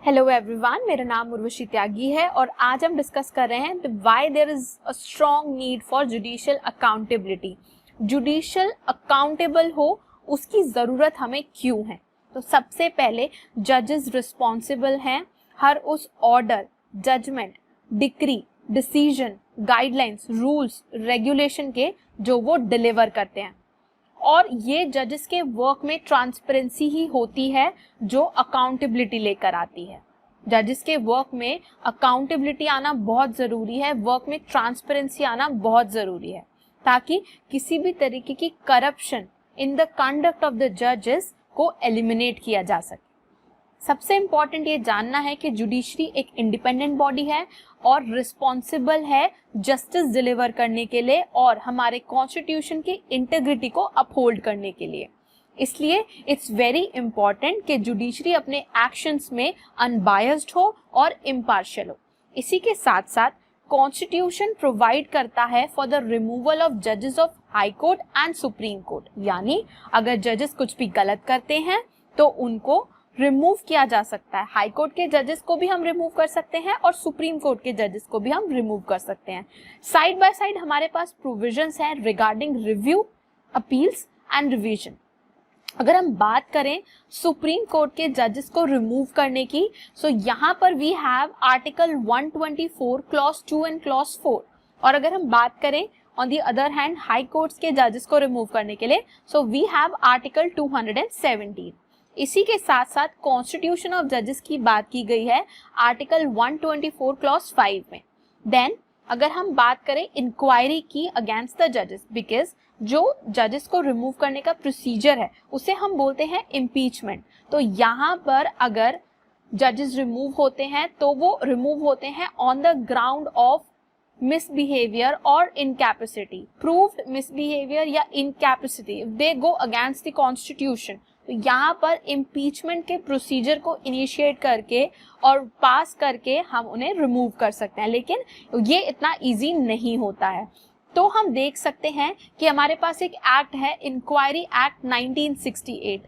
Hello everyone, मेरा नाम उर्वशी त्यागी है और आज हम डिस्कस कर रहे हैं why there is a strong need for judicial accountability. Judicial accountable हो उसकी ज़रूरत हमें क्यों है। तो सबसे पहले जजेस रिस्पॉन्सिबल हैं हर उस order, judgment, decree, decision, guidelines, rules, regulation के जो वो डिलीवर करते हैं। और ये जजेस के वर्क में ट्रांसपेरेंसी ही होती है जो अकाउंटेबिलिटी लेकर आती है। जजेस के वर्क में अकाउंटेबिलिटी आना बहुत ज़रूरी है, वर्क में ट्रांसपेरेंसी आना बहुत ज़रूरी है, ताकि किसी भी तरीके की corruption in the conduct of the जजेस को एलिमिनेट किया जा सके। सबसे इम्पॉर्टेंट ये जानना है कि जुडिशरी एक इंडिपेंडेंट बॉडी है और रिस्पॉन्सिबल है जस्टिस डिलीवर करने के लिए और हमारे कॉन्स्टिट्यूशन की इंटीग्रिटी को अपहोल्ड करने के लिए। इसलिए इट्स वेरी इंपॉर्टेंट कि जुडिशरी अपने एक्शंस में अनबायस्ड हो और इम्पार्शियल हो। इसी के साथ साथ कॉन्स्टिट्यूशन प्रोवाइड करता है फॉर द रिमूवल ऑफ जजेस of high court and supreme court, यानी अगर जजेस कुछ भी गलत करते हैं तो उनको रिमूव किया जा सकता है। हाई कोर्ट के जजेस को भी हम रिमूव कर सकते हैं और सुप्रीम कोर्ट के जजेस को भी हम रिमूव कर सकते हैं। साइड बाय साइड हमारे पास प्रोविजंस हैं regarding review, appeals and revision. अगर हम बात करें सुप्रीम कोर्ट के जजेस को रिमूव करने की, सो यहाँ पर we have article 124 clause 2 and clause 4। और अगर हम बात करें on the other hand high courts के जजेस को रिमूव करने के लिए, सो वी हैव आर्टिकल 217। इसी के साथ साथ कॉन्स्टिट्यूशन ऑफ जजेस की बात की गई है आर्टिकल 124 क्लॉज 5 में। देन अगर हम बात करें इंक्वायरी की अगेंस्ट द जजेस, बिकॉज जो जजेस को रिमूव करने का प्रोसीजर है उसे हम बोलते हैं इम्पीचमेंट। तो यहाँ पर अगर जजेस रिमूव होते हैं तो वो रिमूव होते हैं on the ground of misbehavior or incapacity, proved misbehavior या incapacity, they go against the constitution। तो यहाँ पर impeachment के प्रोसीजर को इनिशिएट करके और पास करके हम उन्हें रिमूव कर सकते हैं, लेकिन ये इतना इजी नहीं होता है। तो हम देख सकते हैं कि हमारे पास एक एक्ट है इंक्वायरी एक्ट 1968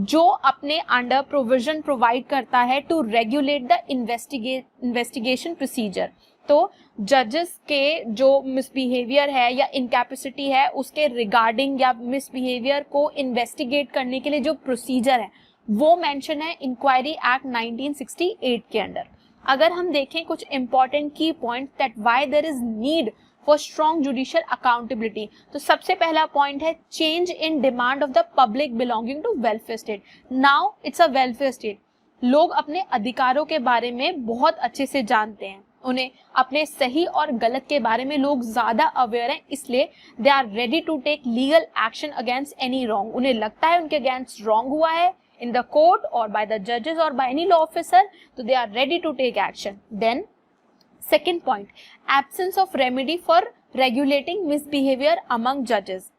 जो अपने अंडर प्रोविजन प्रोवाइड करता है to regulate the investigation procedure. तो जजेस के जो मिसबिहेवियर है या इनकैपेसिटी है उसके रिगार्डिंग या मिसबिहेवियर को इन्वेस्टिगेट करने के लिए जो प्रोसीजर है वो मेंशन है इंक्वायरी एक्ट 1968 के अंडर। अगर हम देखें कुछ important key point that why there is need for strong judicial accountability, तो सबसे पहला पॉइंट है change in demand of the public belonging to welfare state. Now it's a welfare state. लोग अपने अधिकारों के बारे में बहुत अच्छे से जानते हैं, उन्हें अपने सही और गलत के बारे में लोग ज्यादा अवेयर हैं, इसलिए they are ready to take legal action against any wrong. उन्हें लगता है उनके अगेंस्ट रॉन्ग हुआ है इन द कोर्ट और बाय द जजेस और बाय एनी लॉ ऑफिसर, तो they are ready to take action. Then second point, absence of remedy for regulating misbehaviour among जजेस।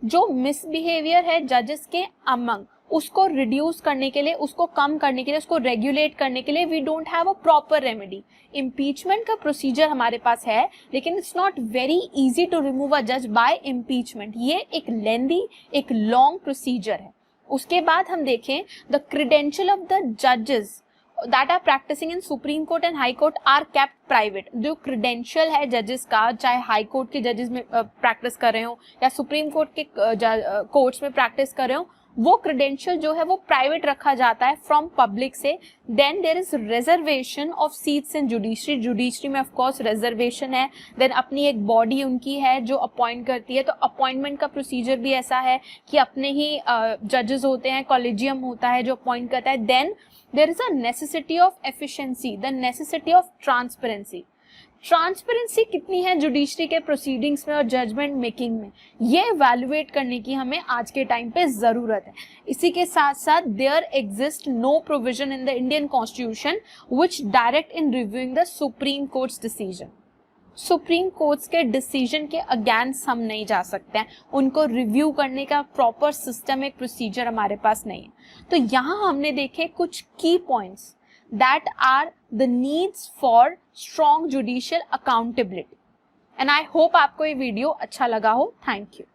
जो मिसबिहेवियर है जजेस के अमंग, उसको रिड्यूस करने के लिए, उसको कम करने के लिए, उसको रेगुलेट करने के लिए we don't have a proper remedy. Impeachment का प्रोसीजर हमारे पास है, लेकिन it's not very easy to remove a जज बाय इम्पीचमेंट। ये एक लेंदी, एक लॉन्ग प्रोसीजर है। उसके बाद हम देखें द क्रेडेंशियल ऑफ द जजेस that are practicing in Supreme Court and High Court are kept private। जो क्रेडेंशियल है जजेस का, चाहे हाई कोर्ट के जजेस में प्रैक्टिस कर रहे हो या सुप्रीम कोर्ट के कोर्ट्स में प्रैक्टिस कर रहे हो, वो क्रेडेंशियल जो है वो प्राइवेट रखा जाता है फ्रॉम पब्लिक से। Then there is reservation of seats in judiciary. Judiciary में ऑफ कोर्स रिजर्वेशन है। देन अपनी एक बॉडी उनकी है जो अपॉइंट करती है, तो अपॉइंटमेंट का प्रोसीजर भी ऐसा है कि अपने ही जजेस होते हैं, कॉलेजियम होता है जो अपॉइंट करता है। Then there is a necessity of efficiency, the necessity of transparency. Transparency कितनी है जुडिशरी के प्रोसीडिंग्स में और जजमेंट मेकिंग में, ये इवैल्यूएट करने की हमें आज के टाइम पे जरूरत है। इसी के साथ साथ there exist no provision in the Indian constitution which direct in reviewing the Supreme Court's decision. Supreme Court's के डिसीजन के अगेंस्ट हम नहीं जा सकते हैं, उनको रिव्यू करने का प्रॉपर सिस्टमिक प्रोसीजर हमारे पास नहीं है। तो यहाँ हमने देखे कुछ की points that are the needs for strong judicial accountability and I hope आपको ये वीडियो अच्छा लगा हो। Thank you.